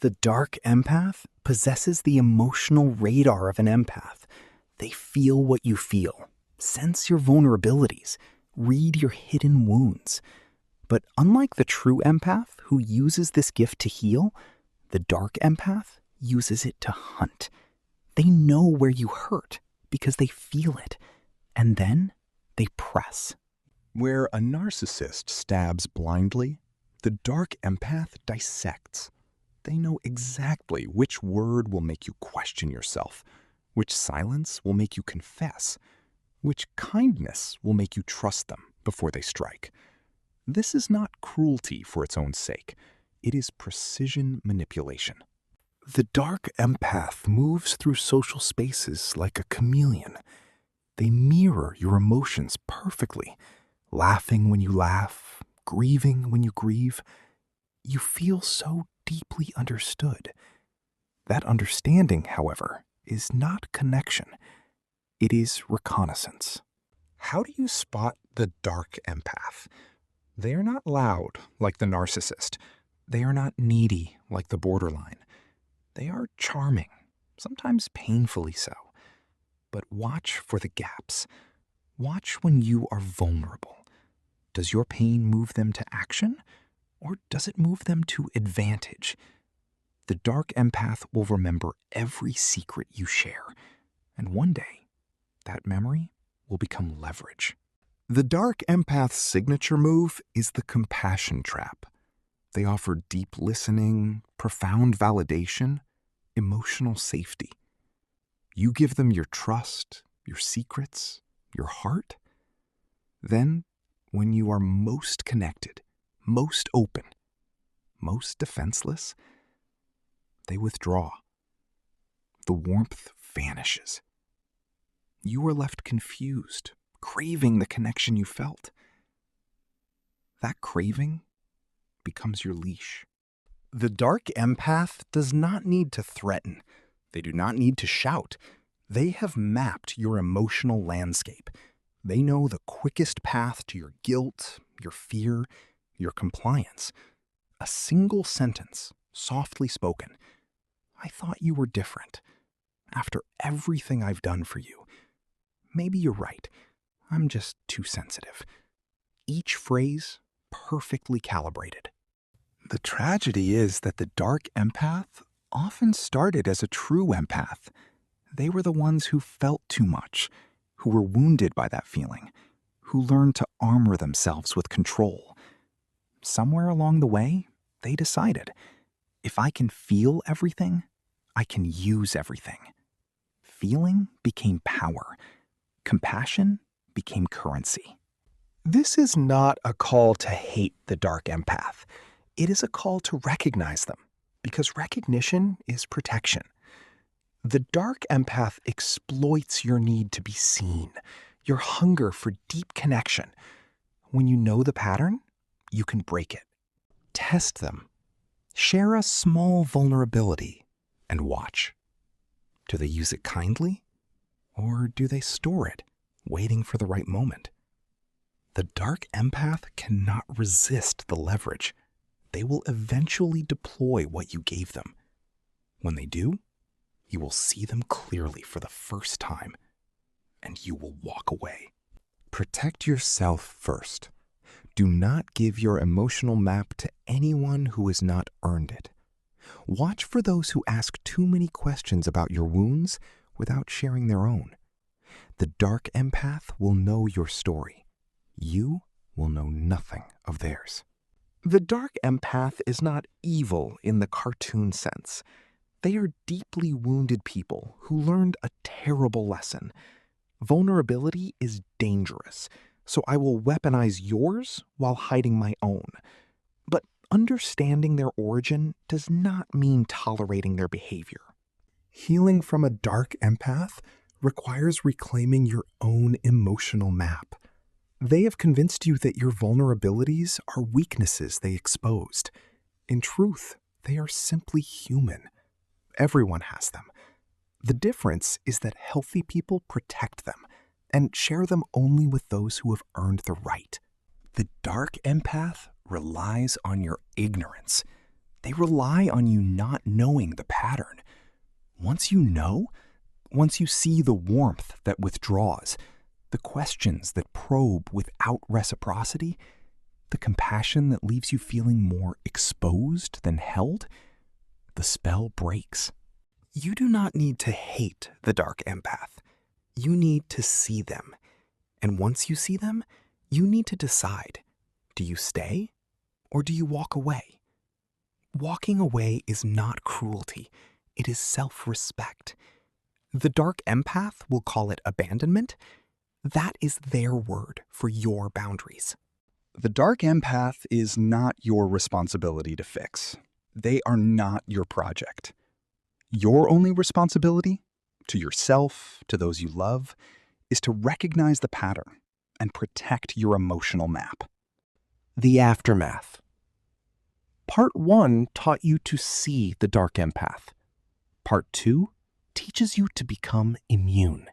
The Dark Empath possesses the emotional radar of an empath. They feel what you feel, sense your vulnerabilities, read your hidden wounds. But unlike the true empath who uses this gift to heal, the Dark Empath uses it to hunt. They know where you hurt because they feel it, and then they press. Where a narcissist stabs blindly, the Dark Empath dissects. They know exactly which word will make you question yourself, which silence will make you confess, which kindness will make you trust them before they strike. This is not cruelty for its own sake. It is precision manipulation. The Dark Empath moves through social spaces like a chameleon. They mirror your emotions perfectly, laughing when you laugh, grieving when you grieve. You feel so deeply understood. That understanding, however, is not connection. It is reconnaissance. How do you spot the Dark Empath? They are not loud like the narcissist. They are not needy like the borderline. They are charming, sometimes painfully so. But watch for the gaps. Watch when you are vulnerable. Does your pain move them to action, or does it move them to advantage? The Dark Empath will remember every secret you share, and one day, that memory will become leverage. The Dark Empath's signature move is the compassion trap. They offer deep listening, profound validation, emotional safety. You give them your trust, your secrets, your heart. Then, when you are most connected, most open, most defenseless, they withdraw. The warmth vanishes. You are left confused, craving the connection you felt. That craving becomes your leash. The Dark Empath does not need to threaten. They do not need to shout. They have mapped your emotional landscape. They know the quickest path to your guilt, your fear, your compliance. A single sentence, softly spoken. I thought you were different. After everything I've done for you. Maybe you're right. I'm just too sensitive. Each phrase perfectly calibrated. The tragedy is that the Dark Empath often started as a true empath. They were the ones who felt too much, who were wounded by that feeling, who learned to armor themselves with control. Somewhere along the way, they decided, if I can feel everything, I can use everything. Feeling became power. Compassion became currency. This is not a call to hate the Dark Empath. It is a call to recognize them, because recognition is protection. The Dark Empath exploits your need to be seen, your hunger for deep connection. When you know the pattern, you can break it. Test them. Share a small vulnerability and watch. Do they use it kindly, or do they store it, waiting for the right moment? The Dark Empath cannot resist the leverage. They will eventually deploy what you gave them. When they do, you will see them clearly for the first time, and you will walk away. Protect yourself first. Do not give your emotional map to anyone who has not earned it. Watch for those who ask too many questions about your wounds without sharing their own. The Dark Empath will know your story. You will know nothing of theirs. The Dark Empath is not evil in the cartoon sense. They are deeply wounded people who learned a terrible lesson. Vulnerability is dangerous, so I will weaponize yours while hiding my own. But understanding their origin does not mean tolerating their behavior. Healing from a Dark Empath requires reclaiming your own emotional map. They have convinced you that your vulnerabilities are weaknesses they exposed. In truth, they are simply human. Everyone has them. The difference is that healthy people protect them and share them only with those who have earned the right. The Dark Empath relies on your ignorance. They rely on you not knowing the pattern. Once you know, once you see the warmth that withdraws, the questions that probe without reciprocity, the compassion that leaves you feeling more exposed than held, the spell breaks. You do not need to hate the Dark Empath. You need to see them. And once you see them, you need to decide, do you stay or do you walk away? Walking away is not cruelty. It is self-respect. The Dark Empath will call it abandonment. That is their word for your boundaries. The Dark Empath is not your responsibility to fix. They are not your project. Your only responsibility, to yourself, to those you love, is to recognize the pattern and protect your emotional map. The aftermath. Part 1 taught you to see the Dark Empath. Part 2 teaches you to become immune.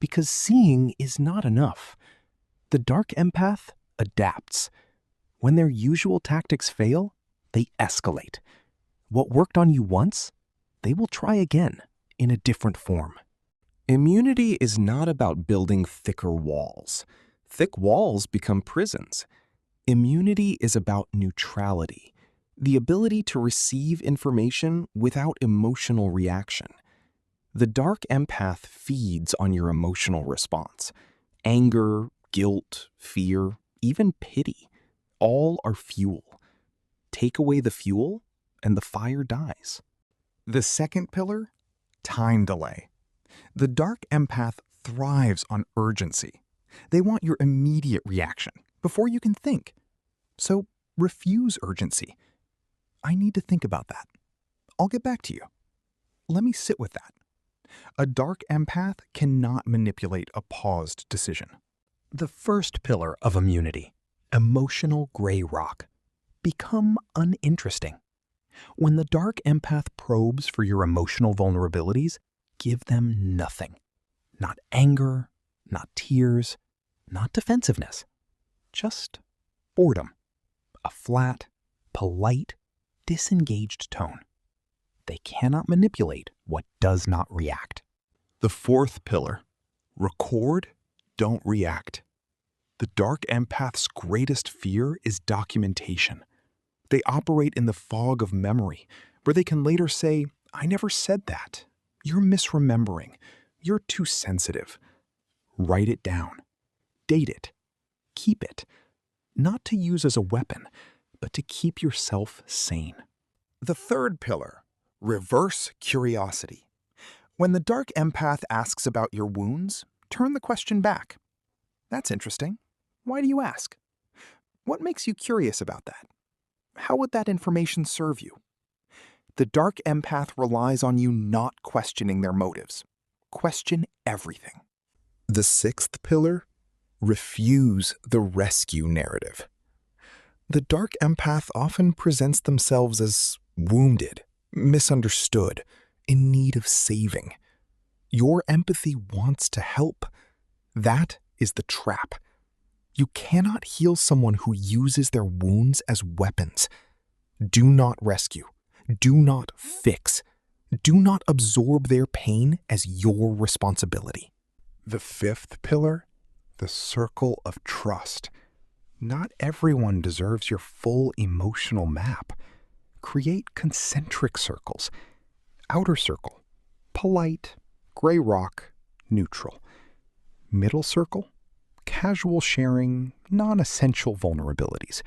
Because seeing is not enough. The Dark Empath adapts. When their usual tactics fail, they escalate. What worked on you once, they will try again in a different form. Immunity is not about building thicker walls. Thick walls become prisons. Immunity is about neutrality, the ability to receive information without emotional reaction. The Dark Empath feeds on your emotional response. Anger, guilt, fear, even pity, all are fuel. Take away the fuel, and the fire dies. The second pillar, time delay. The Dark Empath thrives on urgency. They want your immediate reaction before you can think. So refuse urgency. I need to think about that. I'll get back to you. Let me sit with that. A Dark Empath cannot manipulate a paused decision. The first pillar of immunity, emotional gray rock. Become uninteresting. When the Dark Empath probes for your emotional vulnerabilities, give them nothing. Not anger, not tears, not defensiveness. Just boredom. A flat, polite, disengaged tone. They cannot manipulate what does not react. The fourth pillar, record, don't react. The Dark Empath's greatest fear is documentation. They operate in the fog of memory, where they can later say, I never said that. You're misremembering. You're too sensitive. Write it down. Date it. Keep it. Not to use as a weapon, but to keep yourself sane. The third pillar, reverse curiosity. When the Dark Empath asks about your wounds, turn the question back. That's interesting. Why do you ask? What makes you curious about that? How would that information serve you? The Dark Empath relies on you not questioning their motives. Question everything. The sixth pillar, refuse the rescue narrative. The Dark Empath often presents themselves as wounded, misunderstood, in need of saving. Your empathy wants to help. That is the trap. You cannot heal someone who uses their wounds as weapons. Do not rescue. Do not fix. Do not absorb their pain as your responsibility. The fifth pillar, the circle of trust. Not everyone deserves your full emotional map. Create concentric circles. Outer circle, polite, gray rock, neutral. Middle circle, casual sharing, non-essential vulnerabilities.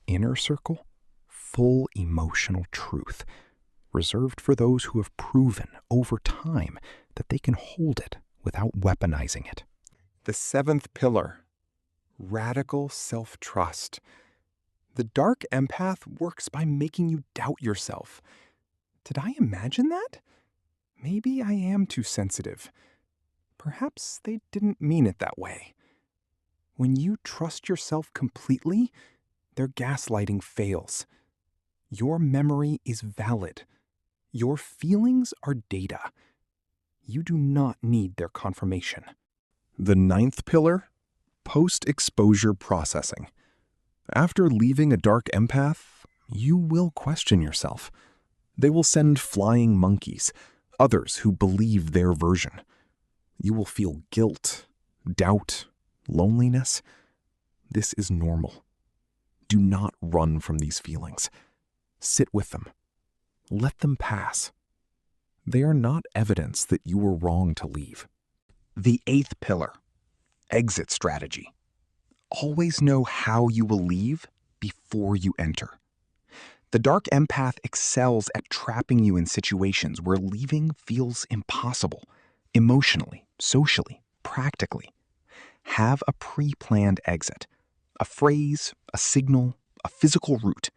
Inner circle, full emotional truth, reserved for those who have proven over time that they can hold it without weaponizing it. The seventh pillar, radical self-trust. The Dark Empath works by making you doubt yourself. Did I imagine that? Maybe I am too sensitive. Perhaps they didn't mean it that way. When you trust yourself completely, their gaslighting fails. Your memory is valid. Your feelings are data. You do not need their confirmation. The ninth pillar, post-exposure processing. After leaving a Dark Empath, You will question yourself. They will send flying monkeys, others who believe their version. You will feel guilt, doubt, loneliness. This is normal. Do not run from these feelings. Sit with them. Let them pass. They are not evidence that you were wrong to leave. The eighth pillar, exit strategy. Always know how you will leave before you enter. The Dark Empath excels at trapping you in situations where leaving feels impossible, emotionally, socially, practically. Have a pre-planned exit, a phrase, a signal, a physical route.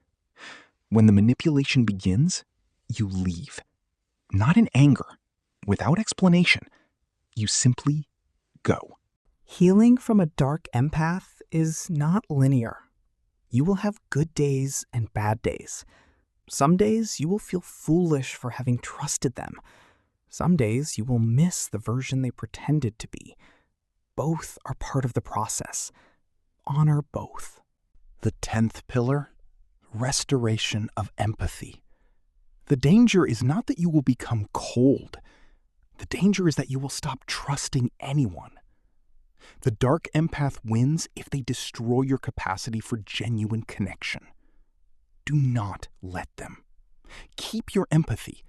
When the manipulation begins, you leave. Not in anger, without explanation. You simply go. Healing from a dark empath is not linear. You will have good days and bad days. Some days you will feel foolish for having trusted them. Some days you will miss the version they pretended to be. Both are part of the process. Honor both. The 10th pillar, restoration of empathy. The danger is not that you will become cold. The danger is that you will stop trusting anyone. The Dark Empath wins if they destroy your capacity for genuine connection. Do not let them. Keep your empathy,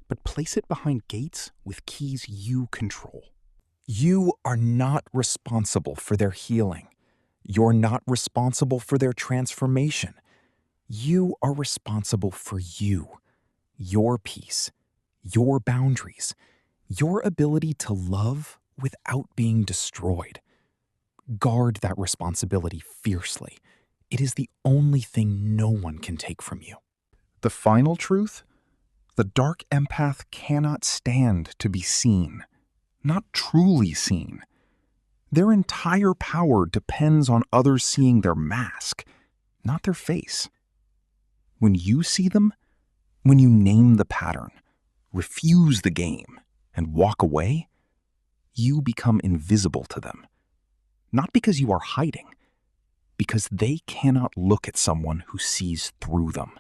but place it behind gates with keys you control. You are not responsible for their healing. You're not responsible for their transformation. You are responsible for you, your peace, your boundaries, your ability to love without being destroyed. Guard that responsibility fiercely. It is the only thing no one can take from you. The final truth? The Dark Empath cannot stand to be seen, not truly seen. Their entire power depends on others seeing their mask, not their face. When you see them, when you name the pattern, refuse the game, and walk away, you become invisible to them. Not because you are hiding, because they cannot look at someone who sees through them.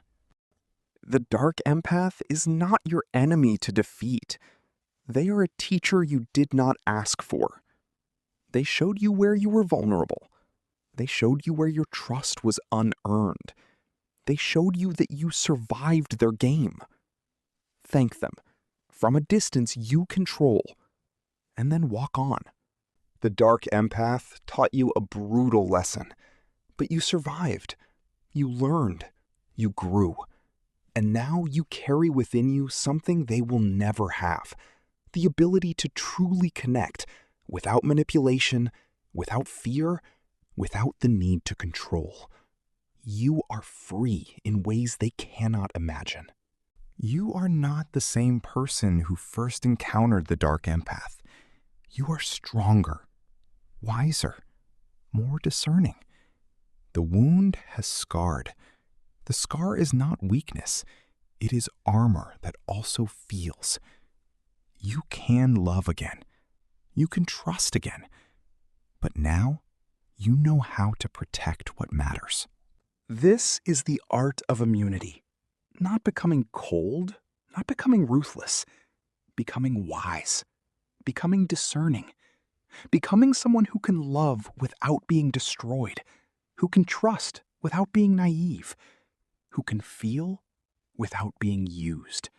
The Dark Empath is not your enemy to defeat. They are a teacher you did not ask for. They showed you where you were vulnerable. They showed you where your trust was unearned. They showed you that you survived their game. Thank them. From a distance you control. And then walk on. The Dark Empath taught you a brutal lesson. But you survived. You learned. You grew. And now you carry within you something they will never have. The ability to truly connect without manipulation, without fear, without the need to control. You are free in ways they cannot imagine. You are not the same person who first encountered the Dark Empath. You are stronger, wiser, more discerning. The wound has scarred. The scar is not weakness. It is armor that also feels. You can love again. You can trust again. But now, you know how to protect what matters. This is the art of immunity. Not becoming cold, not becoming ruthless, becoming wise, becoming discerning, becoming someone who can love without being destroyed, who can trust without being naive, who can feel without being used.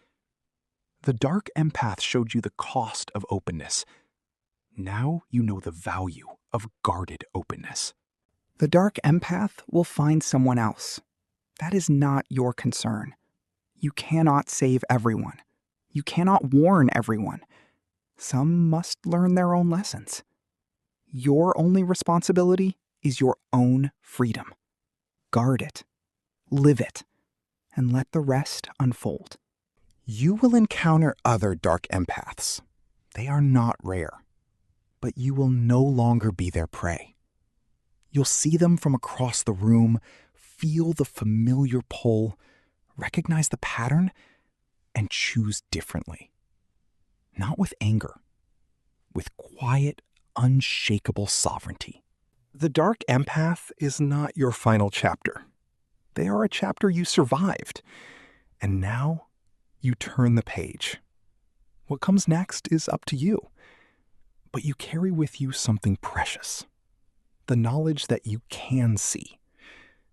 The Dark Empath showed you the cost of openness. Now you know the value of guarded openness. The Dark Empath will find someone else. That is not your concern. You cannot save everyone. You cannot warn everyone. Some must learn their own lessons. Your only responsibility is your own freedom. Guard it, live it, and let the rest unfold. You will encounter other Dark Empaths. They are not rare, but you will no longer be their prey. You'll see them from across the room, feel the familiar pull, recognize the pattern, and choose differently. Not with anger, with quiet, unshakable sovereignty. The Dark Empath is not your final chapter. They are a chapter you survived. And now you turn the page. What comes next is up to you. But you carry with you something precious. The knowledge that you can see.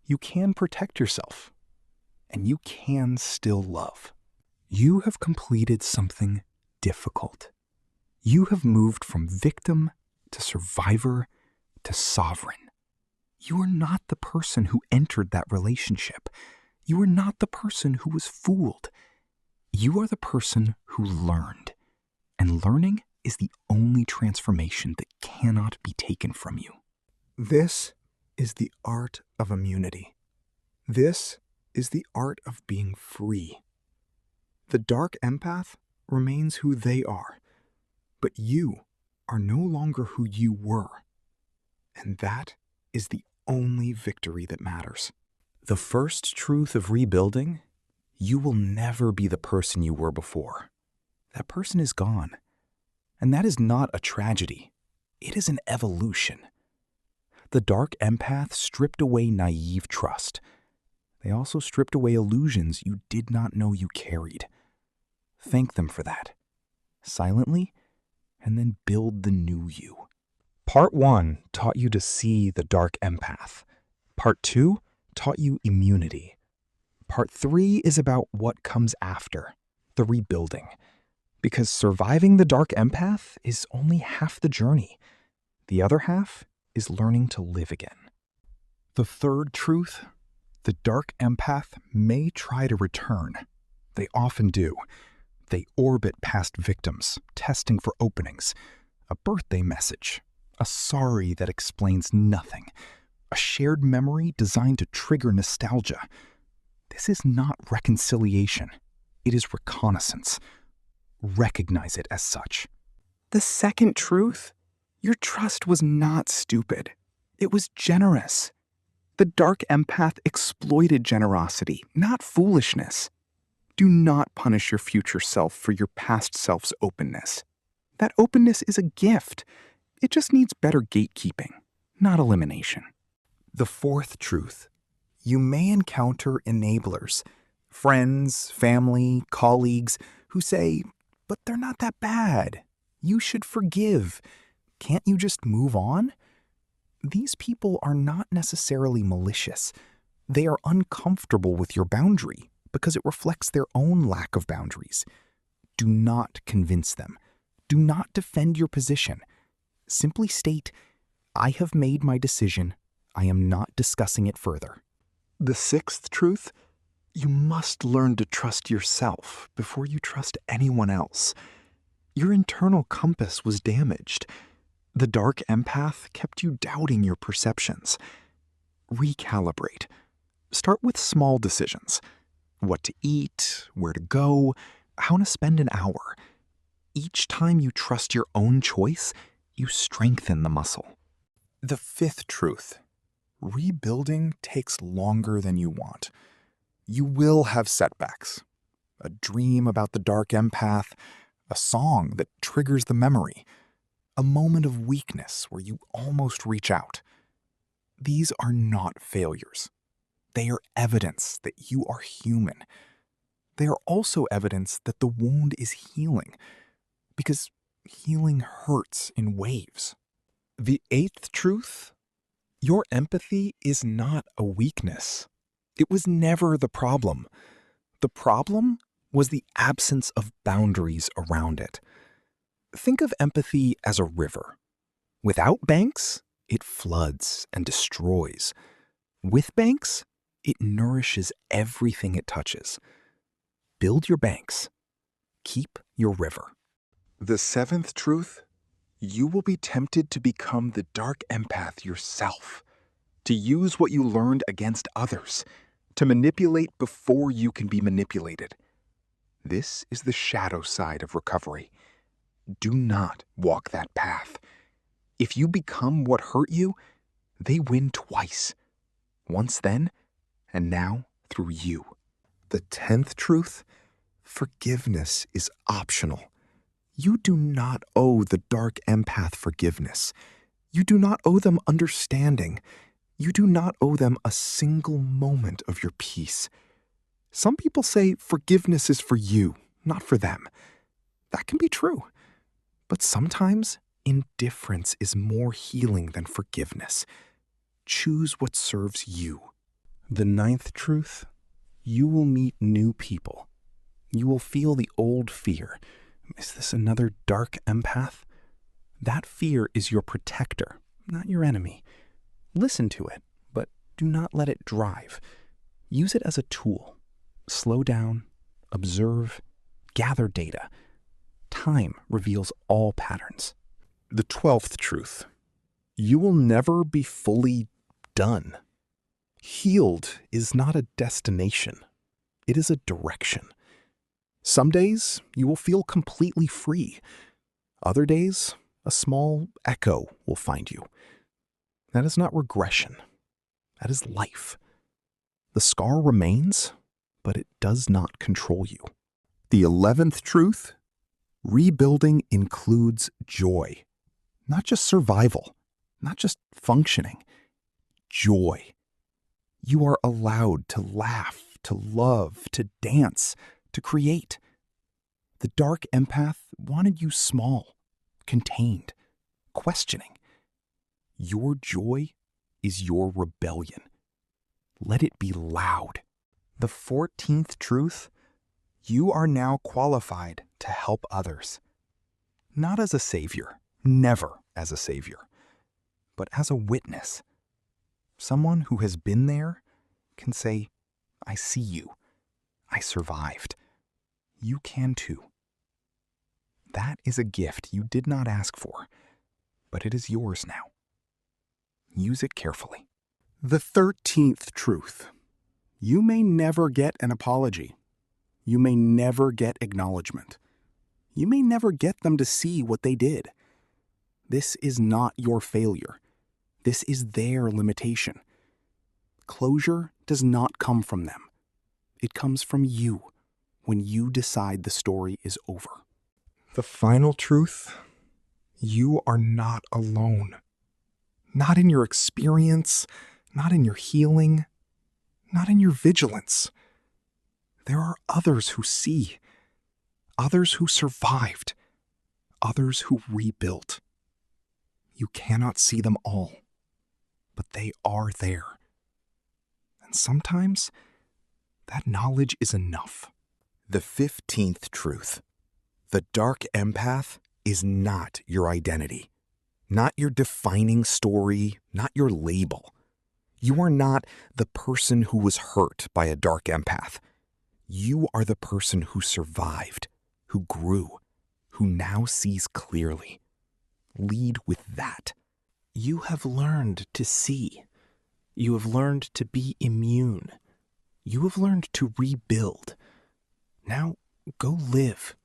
You can protect yourself. And you can still love. You have completed something difficult. You have moved from victim to survivor to sovereign. You are not the person who entered that relationship. You are not the person who was fooled. You are the person who learned. And learning is the only transformation that cannot be taken from you. This is the art of immunity. This is the art of being free. The Dark Empath remains who they are, but you are no longer who you were. And that is the only victory that matters. The first truth of rebuilding: you will never be the person you were before. That person is gone. And that is not a tragedy. It is an evolution. The Dark Empath stripped away naive trust. They also stripped away illusions you did not know you carried. Thank them for that. Silently, and then build the new you. Part 1 taught you to see the Dark Empath. Part 2 taught you immunity. Part 3 is about what comes after, the rebuilding. Because surviving the Dark Empath is only half the journey. The other half is learning to live again. The third truth: the Dark Empath may try to return. They often do. They orbit past victims, testing for openings. A birthday message. A sorry that explains nothing. A shared memory designed to trigger nostalgia. This is not reconciliation. It is reconnaissance. Recognize it as such. The second truth: your trust was not stupid. It was generous. The Dark Empath exploited generosity, not foolishness. Do not punish your future self for your past self's openness. That openness is a gift. It just needs better gatekeeping, not elimination. The fourth truth: you may encounter enablers, friends, family, colleagues who say, "But they're not that bad. You should forgive. Can't you just move on?" These people are not necessarily malicious. They are uncomfortable with your boundary because it reflects their own lack of boundaries. Do not convince them. Do not defend your position. Simply state, "I have made my decision. I am not discussing it further." The sixth truth: you must learn to trust yourself before you trust anyone else. Your internal compass was damaged. The Dark Empath kept you doubting your perceptions. Recalibrate. Start with small decisions. What to eat, where to go, how to spend an hour. Each time you trust your own choice, you strengthen the muscle. The fifth truth: rebuilding takes longer than you want. You will have setbacks. A dream about the Dark Empath, a song that triggers the memory, a moment of weakness where you almost reach out. These are not failures. They are evidence that you are human. They are also evidence that the wound is healing, because healing hurts in waves. The eighth truth: your empathy is not a weakness. It was never the problem. The problem was the absence of boundaries around it. Think of empathy as a river. Without banks, it floods and destroys. With banks, it nourishes everything it touches. Build your banks. Keep your river. The seventh truth: you will be tempted to become the Dark Empath yourself, to use what you learned against others, to manipulate before you can be manipulated. This is the shadow side of recovery. Do not walk that path. If you become what hurt you, they win twice. Once then, and now through you. The 10th truth: forgiveness is optional. You do not owe the Dark Empath forgiveness. You do not owe them understanding. You do not owe them a single moment of your peace. Some people say forgiveness is for you, not for them. That can be true. But sometimes indifference is more healing than forgiveness. Choose what serves you. The ninth truth: you will meet new people. You will feel the old fear. Is this another dark empath? That fear is your protector, not your enemy. Listen to it, but do not let it drive. Use it as a tool. Slow down, observe, gather data. Time reveals all patterns. The 12th truth: you will never be fully done. Healed is not a destination. It is a direction. Some days you will feel completely free. Other days, a small echo will find you. That is not regression. That is life. The scar remains, but it does not control you. The 11th truth: rebuilding includes joy. Not just survival, not just functioning. Joy. You are allowed to laugh, to love, to dance, to create. The dark empath wanted you small, contained, questioning. Your joy is your rebellion. Let it be loud. The 14th truth: you are now qualified to help others. Not as a savior, never as a savior, but as a witness. Someone who has been there can say, I see you. I survived. You can too. That is a gift you did not ask for, but it is yours now. Use it carefully. The 13th truth: you may never get an apology. You may never get acknowledgement. You may never get them to see what they did. This is not your failure. This is their limitation. Closure does not come from them. It comes from you when you decide the story is over. The final truth: you are not alone. Not in your experience, not in your healing, not in your vigilance. There are others who see, others who survived, others who rebuilt. You cannot see them all, but they are there. And sometimes that knowledge is enough. The 15th truth: the dark empath is not your identity, not your defining story, not your label. You are not the person who was hurt by a dark empath. You are the person who survived, who grew, who now sees clearly. Lead with that. You have learned to see. You have learned to be immune. You have learned to rebuild. Now go live,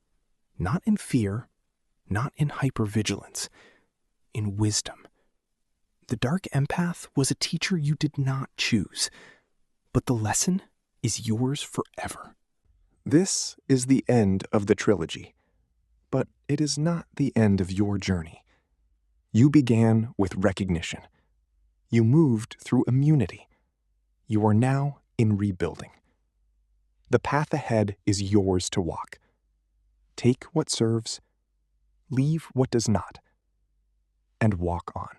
not in fear, not in hypervigilance, in wisdom. The dark empath was a teacher you did not choose, but the lesson is yours forever. This is the end of the trilogy, but it is not the end of your journey. You began with recognition. You moved through immunity. You are now in rebuilding. The path ahead is yours to walk. Take what serves, leave what does not, and walk on.